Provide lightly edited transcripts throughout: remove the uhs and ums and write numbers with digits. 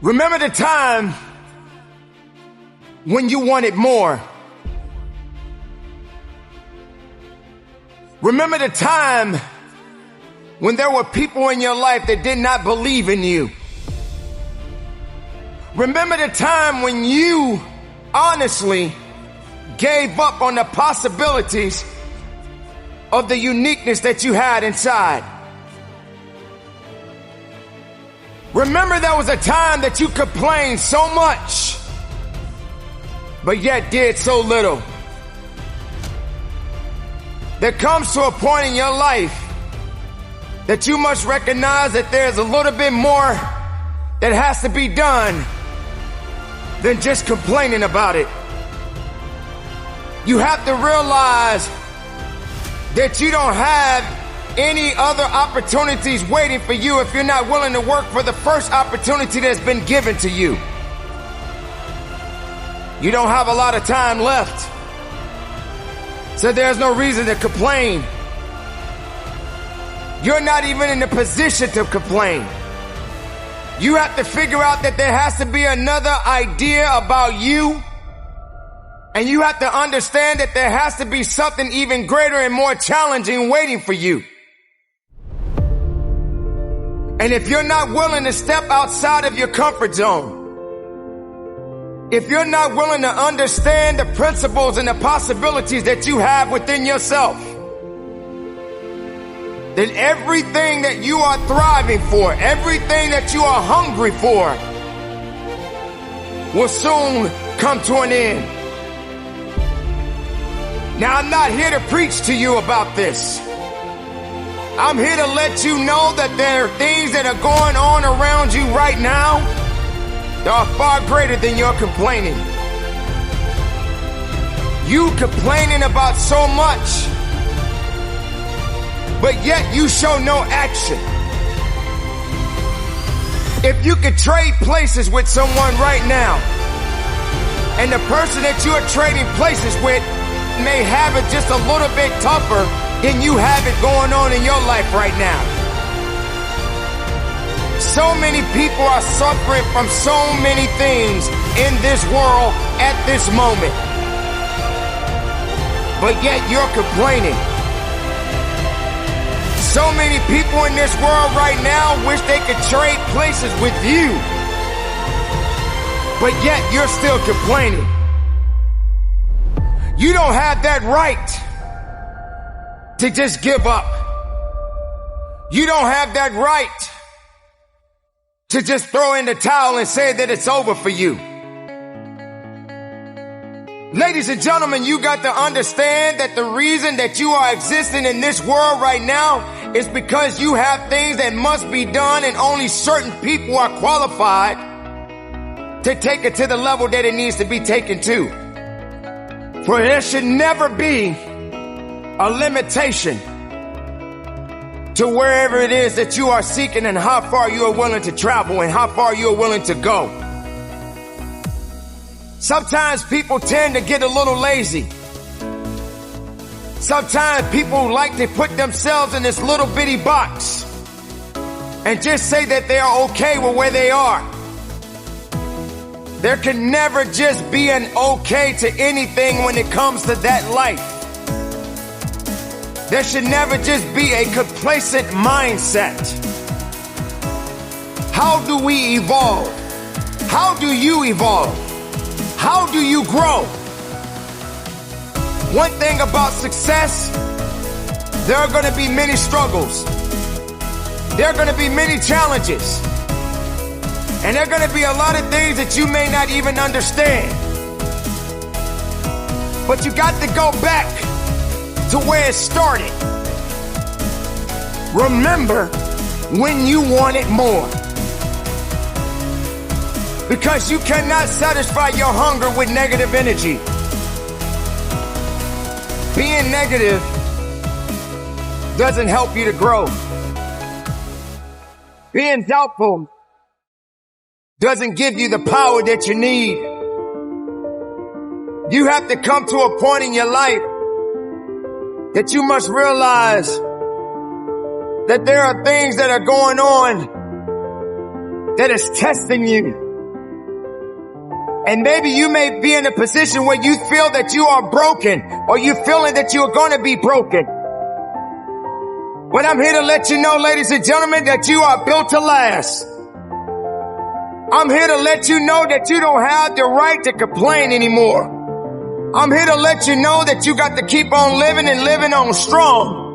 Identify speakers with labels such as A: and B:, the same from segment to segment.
A: Remember the time when you wanted more. Remember the time when there were people in your life that did not believe in you. Remember the time when you honestly gave up on the possibilities of the uniqueness that you had inside. Remember there was a time that you complained so much, but yet did so little. There comes to a point in your life that you must recognize that there's a little bit more that has to be done than just complaining about it. You have to realize that you don't have any other opportunities waiting for you if you're not willing to work for the first opportunity that's been given to you. You don't have a lot of time left, so there's no reason to complain. You're not even in the position to complain. You have to figure out that there has to be another idea about you, and you have to understand that there has to be something even greater and more challenging waiting for you. And if you're not willing to step outside of your comfort zone, if you're not willing to understand the principles and the possibilities that you have within yourself, then everything that you are thriving for, everything that you are hungry for, will soon come to an end. Now, I'm not here to preach to you about this. I'm here to let you know that there are things that are going on around you right now that are far greater than your complaining. You complaining about so much, but yet you show no action. If you could trade places with someone right now, and the person that you are trading places with may have it just a little bit tougher than you have it going on in your life right now. So many people are suffering from so many things in this world at this moment, but yet you're complaining. So many people in this world right now wish they could trade places with you, but yet you're still complaining. You don't have that right to just give up. You don't have that right to just throw in the towel and say that it's over for you. Ladies and gentlemen, you got to understand that the reason that you are existing in this world right now is because you have things that must be done, and only certain people are qualified to take it to the level that it needs to be taken to. For there should never be a limitation to wherever it is that you are seeking and how far you are willing to travel and how far you are willing to go. Sometimes people tend to get a little lazy. Sometimes people like to put themselves in this little bitty box and just say that they are okay with where they are. There can never just be an okay to anything when it comes to that life. There should never just be a complacent mindset. How do we evolve? How do you evolve? How do you grow? One thing about success, there are going to be many struggles. There are going to be many challenges. And there are going to be a lot of things that you may not even understand. But you got to go back to where it started. Remember when you wanted more. Because you cannot satisfy your hunger with negative energy. Being negative doesn't help you to grow. Being doubtful doesn't give you the power that you need. You have to come to a point in your life that you must realize that there are things that are going on that is testing you. And maybe you may be in a position where you feel that you are broken, or you feeling that you are going to be broken. But I'm here to let you know, ladies and gentlemen, that you are built to last. I'm here to let you know that you don't have the right to complain anymore. I'm here to let you know that you got to keep on living and living on strong.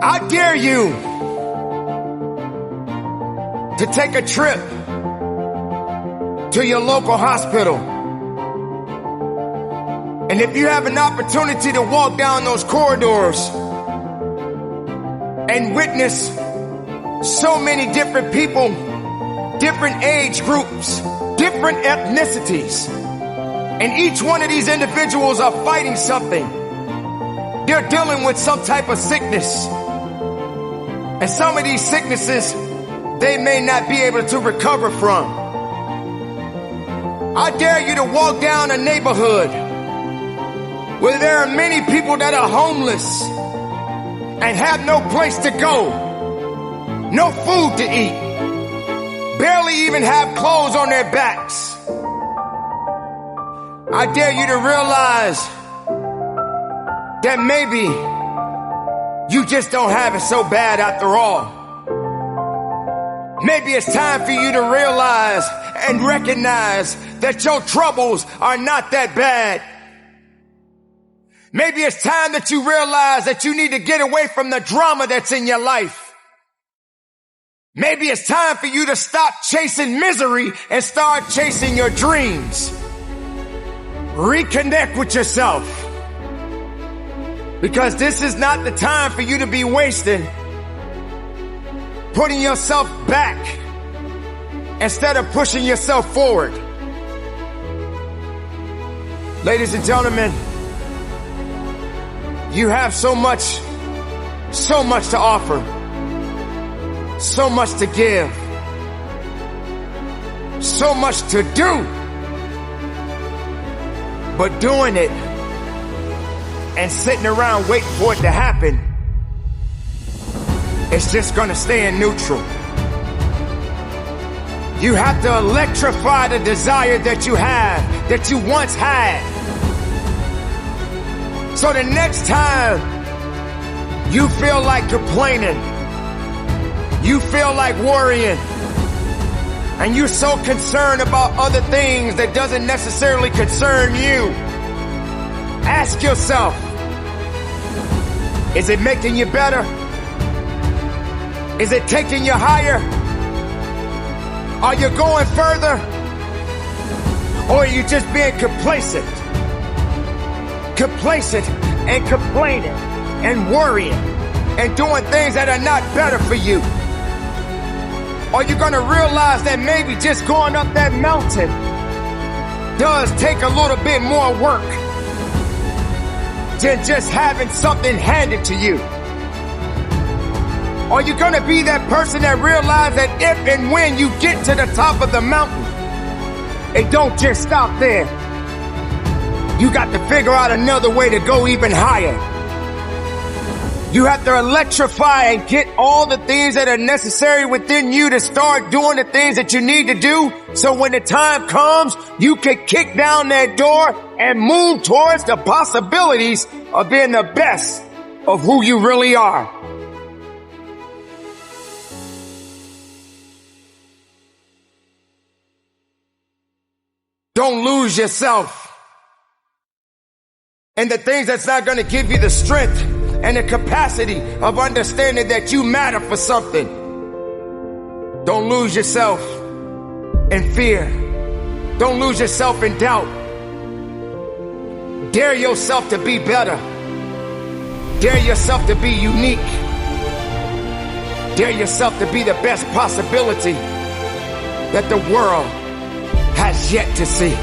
A: I dare you to take a trip to your local hospital. And if you have an opportunity to walk down those corridors and witness so many different people, different age groups, different ethnicities, and each one of these individuals are fighting something. They're dealing with some type of sickness. And some of these sicknesses, they may not be able to recover from. I dare you to walk down a neighborhood where there are many people that are homeless and have no place to go, no food to eat, barely even have clothes on their backs. I dare you to realize that maybe you just don't have it so bad after all. Maybe it's time for you to realize and recognize that your troubles are not that bad. Maybe it's time that you realize that you need to get away from the drama that's in your life. Maybe it's time for you to stop chasing misery and start chasing your dreams. Reconnect with yourself. Because this is not the time for you to be wasting, putting yourself back instead of pushing yourself forward. Ladies and gentlemen, you have so much to offer, so much to give, so much to do, but doing it and sitting around waiting for it to happen, it's just gonna stay in neutral. You have to electrify the desire that you have, that you once had. So the next time you feel like complaining, you feel like worrying, and you're so concerned about other things that doesn't necessarily concern you, ask yourself, is it making you better? Is it taking you higher? Are you going further? Or are you just being complacent? Complacent and complaining and worrying and doing things that are not better for you? Are you going to realize that maybe just going up that mountain does take a little bit more work than just having something handed to you? Are you going to be that person that realizes that if and when you get to the top of the mountain, it don't just stop there? You got to figure out another way to go even higher. You have to electrify and get all the things that are necessary within you to start doing the things that you need to do, so when the time comes, you can kick down that door and move towards the possibilities of being the best of who you really are. Don't lose yourself in the things that's not going to give you the strength and the capacity of understanding that you matter for something. Don't lose yourself in fear. Don't lose yourself in doubt. Dare yourself to be better. Dare yourself to be unique. Dare yourself to be the best possibility that the world has yet to see.